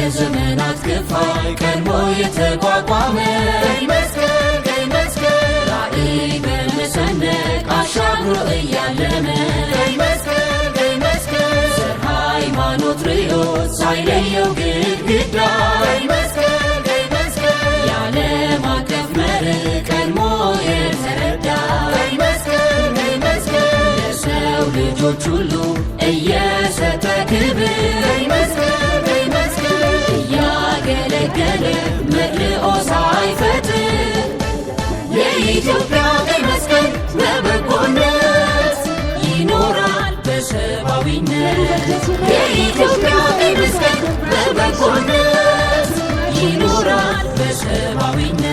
የዘመናት ክፋይ ቀድሞ የተቋቋመ ቀይ መስቀል ራዕይ በመሰነቅ አሻግሮ እያለመ ቀይ መስቀል ዘር ሃይማኖት ርዕዮት ሳይለየው ግድግዳ ቀይ መስቀል የዓለም አቀፍ መርህ ቀድሞ የተረዳ ቀይ መስቀል ለሰው ልጆች ሁሉ እየሰጠ ክብር ቀይ መስቀል እያገለገለ መልኦ ሳይፈጥር የኢትዮጵያ ቀይ መስቀል በበጎነት ይኖራል በሰብአዊነት የኢትዮጵያ ቀይ መስቀል በበጎነት ይኖራል በሰብአዊነት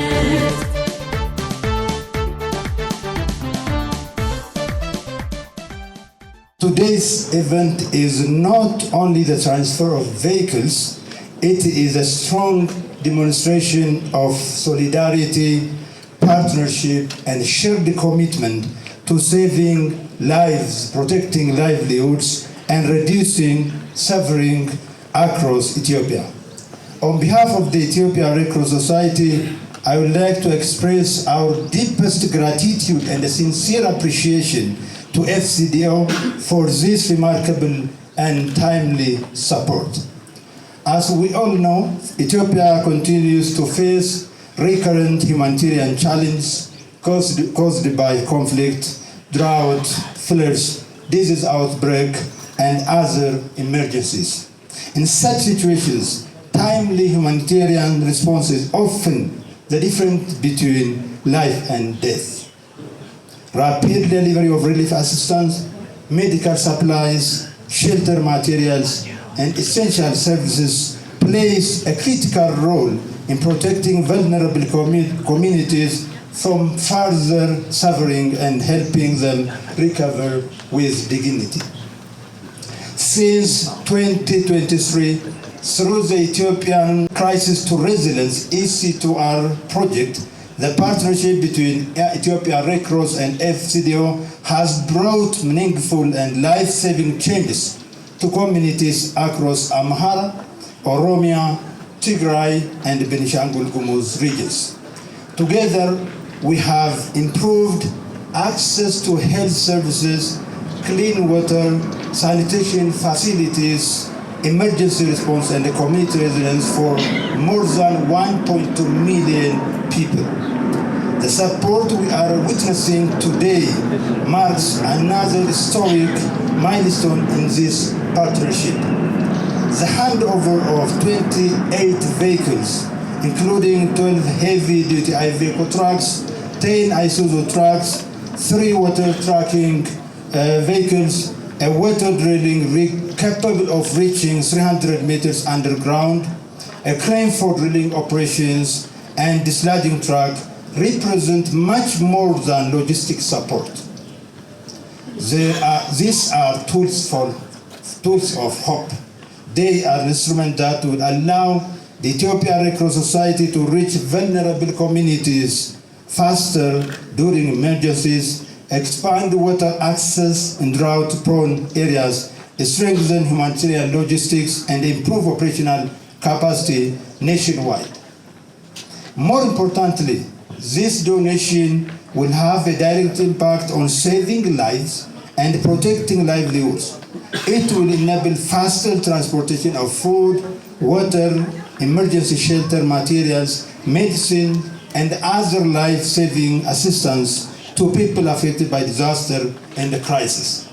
Today's event is not only the transfer of vehicles, it is a strong demonstration of solidarity, partnership, and shared commitment to saving lives, protecting livelihoods, and reducing suffering across Ethiopia. On behalf of the Ethiopian Red Cross Society, I would like to express our deepest gratitude and a sincere appreciation to FCDO for this remarkable and timely support. As we all know, Ethiopia continues to face recurrent humanitarian challenges caused by conflict, drought, floods, disease outbreak, and other emergencies. In such situations, timely humanitarian response is often the difference between life and death. Rapid delivery of relief assistance, medical supplies, shelter materials, and essential services plays a critical role in protecting vulnerable communities from further suffering and helping them recover with dignity. Since 2023, through the Ethiopian Crisis to Resilience EC2R project, the partnership between Ethiopia Red Cross and FCDO has brought meaningful and life-saving changes to communities across Amhara, Oromia, Tigray, and Benishangul Gumuz regions. Together, we have improved access to health services, clean water, sanitation facilities, emergency response, and community resilience for more than 1.2 million people. The support we are witnessing today marks another historic milestone in this partnership. The handover of 28 vehicles, including 12 heavy-duty Iveco trucks, 10 Isuzu trucks, 3 water tracking vehicles, a water drilling rig capable of reaching 300 meters underground, a crane for drilling operations, and dislodging truck represent much more than logistic support. These are tools of hope. They are instruments that will allow the Ethiopian Red Cross Society to reach vulnerable communities faster during emergencies, expand water access in drought-prone areas, strengthen humanitarian logistics, and improve operational capacity nationwide. More importantly, this donation will have a direct impact on saving lives and protecting livelihoods. It will enable faster transportation of food, water, emergency shelter materials, medicine, and other life-saving assistance to people affected by disaster and crisis.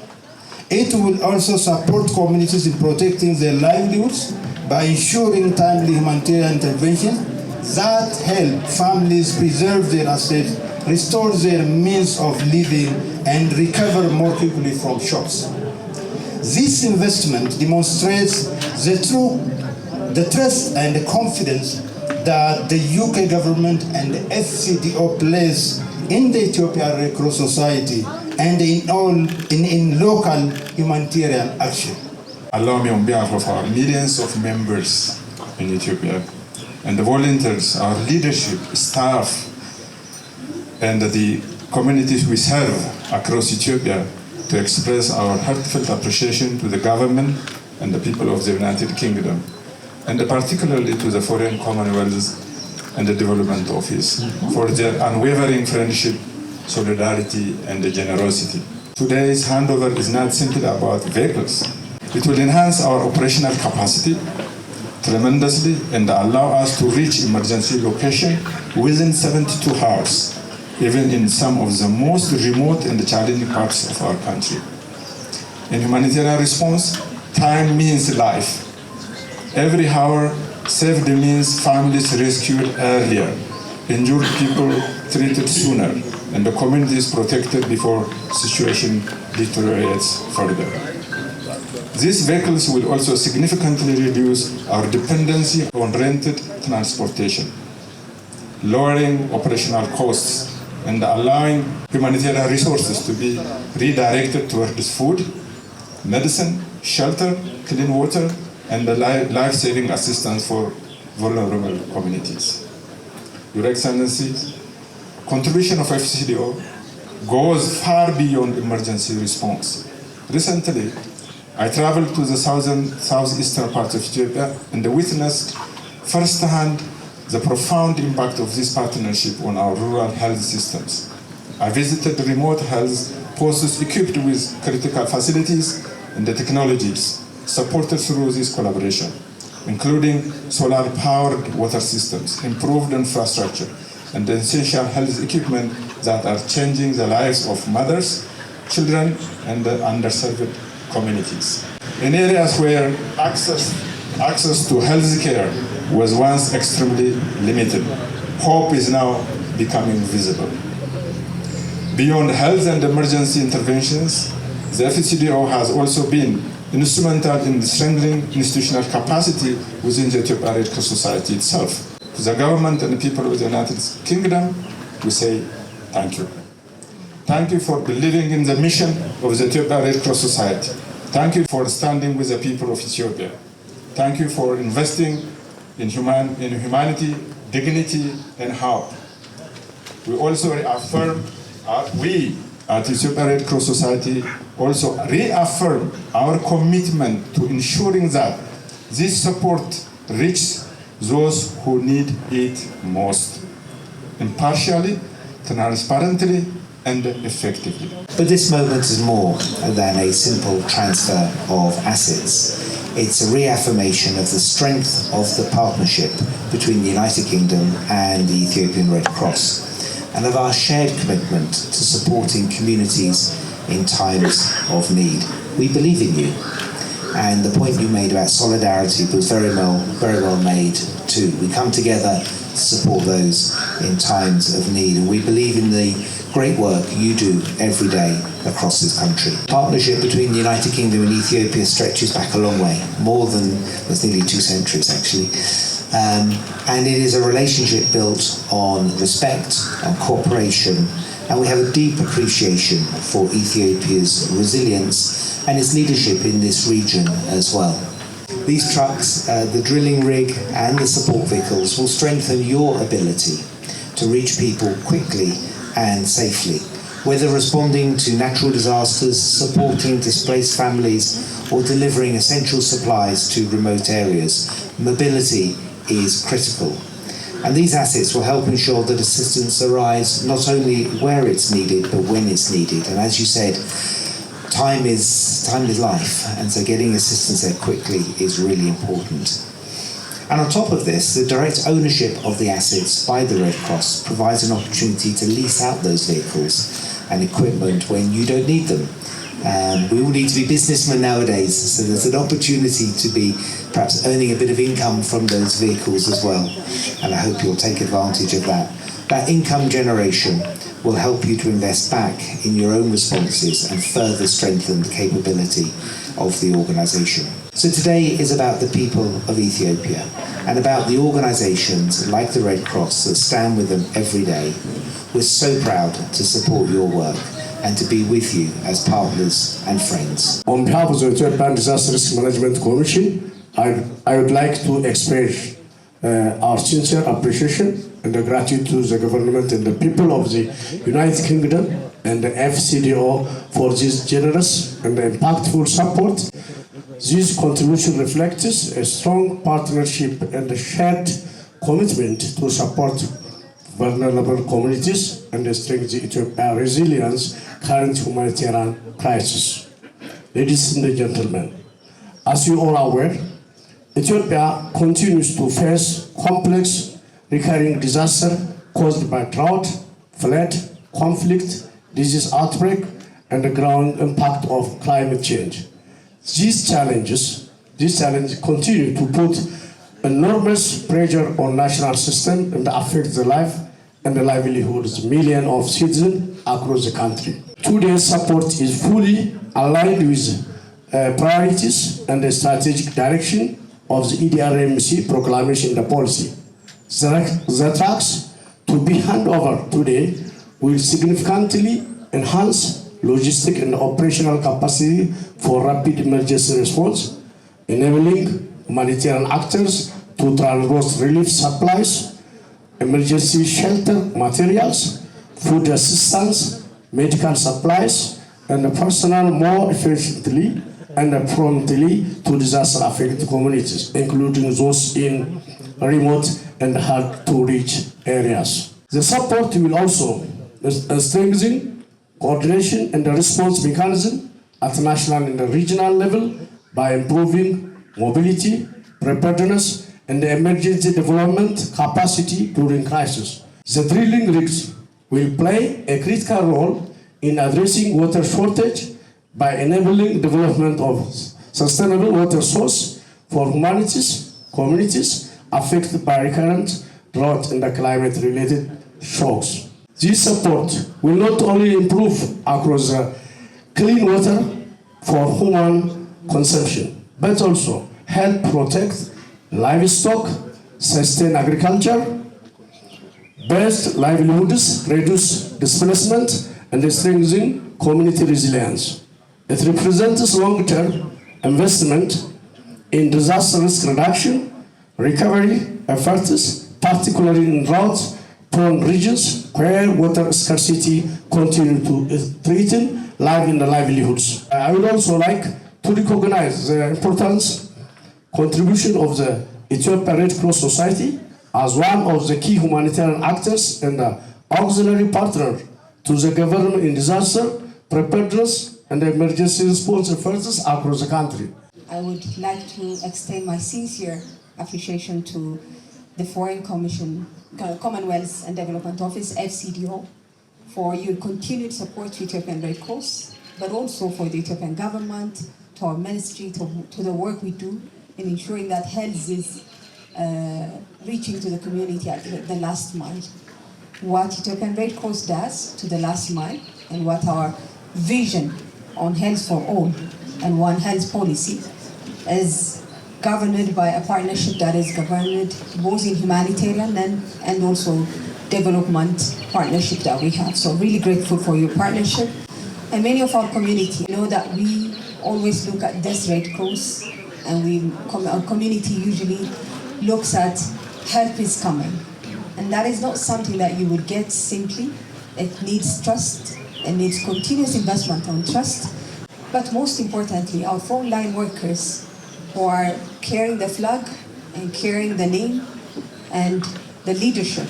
It will also support communities in protecting their livelihoods by ensuring timely humanitarian intervention that help families preserve their assets, restore their means of living, and recover more quickly from shocks. This investment demonstrates the trust and the confidence that the UK government and the FCDO place in the Ethiopian Red Cross Society and in local humanitarian action. Allow me on behalf of our millions of members in Ethiopia and the volunteers, our leadership, staff, and the communities we serve across Ethiopia to express our heartfelt appreciation to the government and the people of the United Kingdom and particularly to the Foreign Commonwealth and the Development Office for their unwavering friendship, solidarity, and generosity. Today's handover is not simply about vehicles. It will enhance our operational capacity tremendously and allow us to reach emergency location within 72 hours, even in some of the most remote and challenging parts of our country. In humanitarian response, time means life. Every hour saved means families rescued earlier, injured people treated sooner, and the communities protected before situation deteriorates further. These vehicles will also significantly reduce our dependency on rented transportation, lowering operational costs and allowing humanitarian resources to be redirected towards food, medicine, shelter, clean water, and the life-saving assistance for vulnerable communities. Your Excellency, contribution of FCDO goes far beyond emergency response. Recently, I traveled to the southeastern part of Ethiopia and witnessed firsthand the profound impact of this partnership on our rural health systems. I visited remote health posts equipped with critical facilities and the technologies supported through this collaboration, including solar-powered water systems, improved infrastructure, and essential health equipment that are changing the lives of mothers, children, and the underserved communities. In areas where access to health care was once extremely limited, hope is now becoming visible. Beyond health and emergency interventions, the FCDO has also been instrumental in strengthening institutional capacity within the Ethiopian Red Cross Society itself. To the government and the people of the United Kingdom, we say thank you. Thank you for believing in the mission of the Ethiopian Red Cross Society. Thank you for standing with the people of Ethiopia. Thank you for investing in humanity, dignity, and hope. We also reaffirm, we at Ethiopian Red Cross Society also reaffirm our commitment to ensuring that this support reaches those who need it most, impartially, transparently, and effectively. But this moment is more than a simple transfer of assets. It's a reaffirmation of the strength of the partnership between the United Kingdom and the Ethiopian Red Cross, and of our shared commitment to supporting communities in times of need. We believe in you, and the point you made about solidarity was very well made too. We come together to support those in times of need, and we believe in the great work you do every day across this country. Partnership between the United Kingdom and Ethiopia stretches back a long way, that's nearly 2 centuries actually. And it is a relationship built on respect, on cooperation, and we have a deep appreciation for Ethiopia's resilience and its leadership in this region as well. These trucks, the drilling rig and the support vehicles will strengthen your ability to reach people quickly and safely, whether responding to natural disasters, supporting displaced families, or delivering essential supplies to remote areas. Mobility is critical. And these assets will help ensure that assistance arrives not only where it's needed, but when it's needed. And as you said, time is life, and so getting assistance there quickly is really important. And on top of this, the direct ownership of the assets by the Red Cross provides an opportunity to lease out those vehicles and equipment when you don't need them. We all need to be businessmen nowadays, so there's an opportunity to be perhaps earning a bit of income from those vehicles as well, and I hope you'll take advantage of that. That income generation will help you to invest back in your own responses and further strengthen the capability of the organisation. So today is about the people of Ethiopia and about the organisations like the Red Cross that stand with them every day. We're so proud to support your work and to be with you as partners and friends. On behalf of the Ethiopian Disaster Risk Management Commission, I would like to express our sincere appreciation and gratitude to the government and the people of the United Kingdom and the FCDO for this generous and impactful support This contribution reflects a strong partnership and a shared commitment to support vulnerable communities and strengthen Ethiopia's resilience current humanitarian crisis. Ladies and gentlemen, as you all are aware, Ethiopia continues to face complex recurring disaster caused by drought, flood, conflict, disease outbreak, and the growing impact of climate change. These challenges continue to put enormous pressure on national system and affect the life and the livelihoods of millions of citizens across the country. Today's support is fully aligned with priorities and the strategic direction of the EDRMC proclamation and the policy. The tracks to be handed over today will significantly enhance logistic and operational capacity for rapid emergency response, enabling humanitarian actors to transport relief supplies, emergency shelter materials, food assistance, medical supplies, and personnel more efficiently and promptly to disaster-affected communities, including those in remote and hard-to-reach areas. The support will also strengthen coordination and the response mechanism at national and regional level by improving mobility, preparedness, and the emergency development capacity during crisis. The drilling rigs will play a critical role in addressing water shortage by enabling development of sustainable water source for communities affected by recurrent drought and the climate-related shocks. This support will not only improve across the clean water for human consumption, but also help protect livestock, sustain agriculture, boost livelihoods, reduce displacement, and strengthen community resilience. It represents long-term investment in disaster risk reduction, recovery efforts, particularly in drought-prone regions where water scarcity continues to threaten life and livelihoods. I would also like to recognize the important contribution of the Ethiopian Red Cross Society as one of the key humanitarian actors and the auxiliary partner to the government in disaster preparedness and emergency response efforts across the country. I would like to extend my sincere appreciation to the Foreign Commonwealth and Development Office, FCDO, for your continued support to Ethiopian Red Cross, but also for the Ethiopian government, to our ministry, to the work we do in ensuring that health is reaching to the community at the last mile. What Ethiopian Red Cross does to the last mile and what our vision on health for all and one health policy is governed by a partnership that is governed both in humanitarian and also development partnership that we have. So really grateful for your partnership. And many of our community know that we always look at this Red Cross and our community usually looks at help is coming. And that is not something that you would get simply. It needs trust, it needs continuous investment on trust. But most importantly, our frontline workers who are carrying the flag and carrying the name and the leadership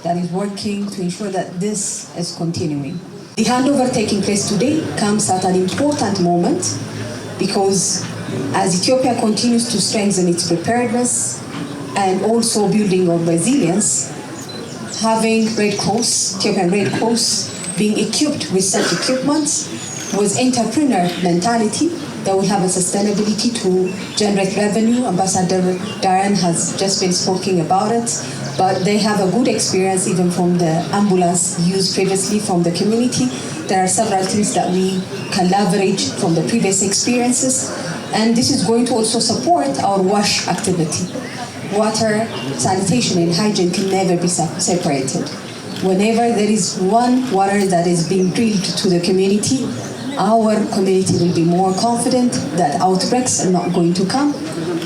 that is working to ensure that this is continuing. The handover taking place today comes at an important moment because as Ethiopia continues to strengthen its preparedness and also building of resilience, having Red Cross, Ethiopian Red Cross, being equipped with such equipment, with entrepreneur mentality, that will have a sustainability to generate revenue. Ambassador Darren has just been speaking about it, but they have a good experience even from the ambulance used previously from the community. There are several things that we can leverage from the previous experiences, and this is going to also support our WASH activity. Water, sanitation, and hygiene can never be separated. Whenever there is one water that is being drilled to the community, our community will be more confident that outbreaks are not going to come,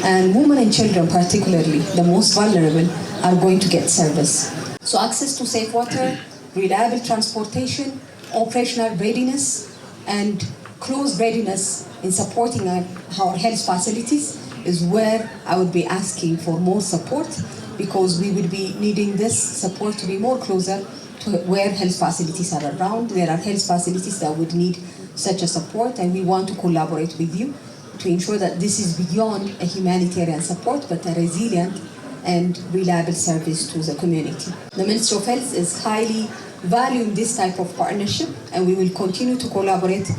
and women and children particularly, the most vulnerable, are going to get service. So access to safe water, reliable transportation, operational readiness, and close readiness in supporting our our health facilities is where I would be asking for more support, because we would be needing this support to be more closer to where health facilities are around. There are health facilities that would need such a support, and we want to collaborate with you to ensure that this is beyond a humanitarian support, but a resilient and reliable service to the community. The Ministry of Health is highly valuing this type of partnership, and we will continue to collaborate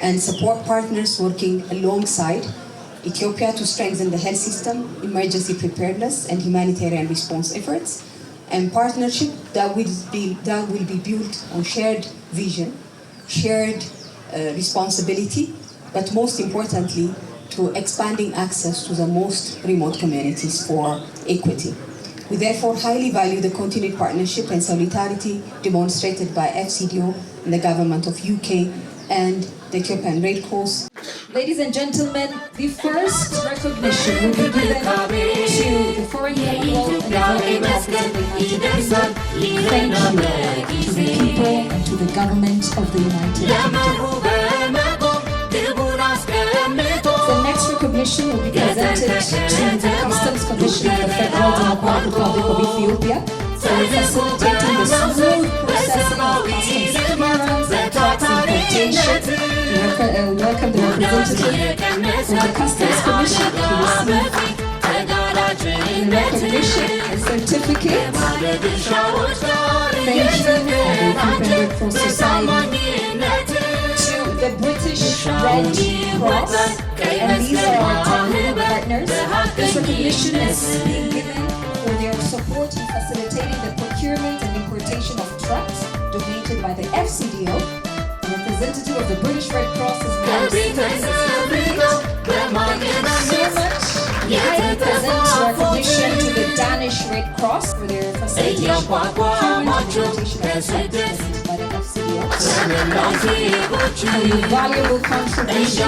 and support partners working alongside Ethiopia to strengthen the health system, emergency preparedness, and humanitarian response efforts, and partnership that will be built on shared vision, shared responsibility, but most importantly, to expanding access to the most remote communities for equity. We therefore highly value the continued partnership and solidarity demonstrated by FCDO and the government of UK and the Ethiopian Red Cross. Ladies and gentlemen, the first recognition will be given to the foreign people and the foreign capital of the United Kingdom. Thank you to the people and to the government of the United Kingdom. The next recognition will be presented to the Customs Commission of the Federal Democratic Republic of Ethiopia for facilitating the smooth processing of customs clearance and tax importation. Welcome the representative from the Customs Commission to receive in recognition a certificate. Thank you for the Ethiopian Red Cross Society. The British Red Cross, and these are our partners. This recognition is being given for their support in facilitating the procurement and importation of trucks donated by the FCDO. The representative of the British Red Cross is now receiving this certificate. Thank you so much. I present recognition to the Danish Red Cross for their facilitation of procurement and importation of trucks donated by the FCDO. For your valuable contribution,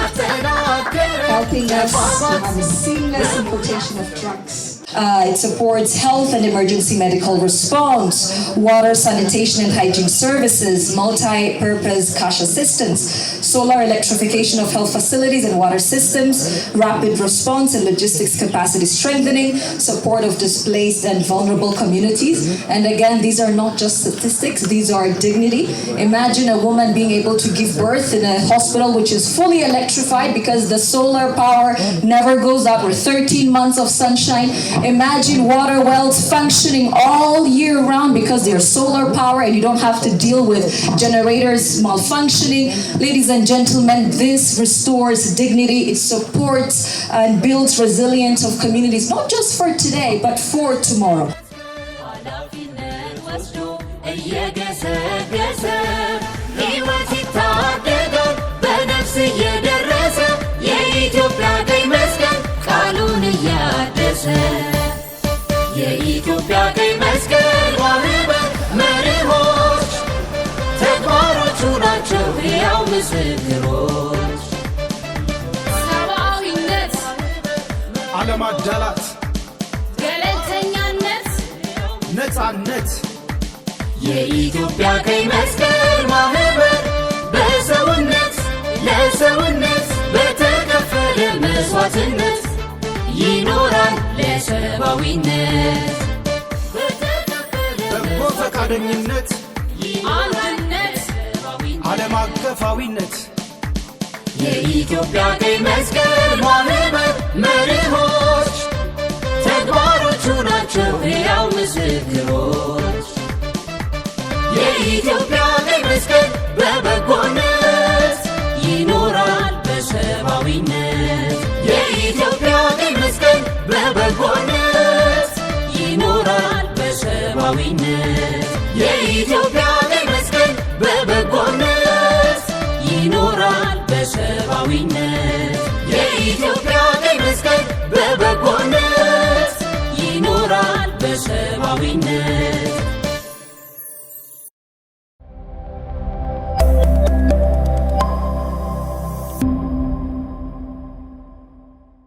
helping us to have a seamless importation of trucks. It supports health and emergency medical response, water, sanitation and hygiene services, multi-purpose cash assistance, solar electrification of health facilities and water systems, rapid response and logistics capacity strengthening, support of displaced and vulnerable communities. And again, these are not just statistics, these are dignity. Imagine a woman being able to give birth in a hospital which is fully electrified because the solar power never goes out, or 13 months of sunshine. Imagine water wells functioning all year round because they are solar power and you don't have to deal with generators malfunctioning. Ladies and gentlemen, this restores dignity, it supports and builds resilience of communities, not just for today, but for tomorrow. የኢትዮጵያ ቀይ መስቀል ማኅበር መሪዎች ተግባሮቹ ናቸው ሕያው ምስክሮች። ሰብዓዊነት፣ አለማዳላት፣ ገለልተኛነት፣ ነፃነት። የኢትዮጵያ ቀይ መስቀል ማኅበር በሰውነት ለሰውነት በተከፈለ መስዋዕትነት ይኖራል ለሰብዓዊነት። በጎ ፈቃደኝነት፣ አንድነት፣ ዓለም አቀፋዊነት። የኢትዮጵያ ቀይ መስቀል ማኅበር መሪዎች ተግባሮቹ ናቸው ሕያው ምስክሮች። የኢትዮጵያ ቀይ መስቀል በበጎነት ይኖራል በሰብዓዊነት። የኢትዮጵያ ቀይ መስቀል በበጎነት ይኖራል በሰብዓዊነት። የኢትዮጵያ ቀይ መስቀል በበጎነት ይኖራል በሰብዓዊነት። የኢትዮጵያ ቀይ መስቀል በበጎነት ይኖራል በሰብዓዊነት።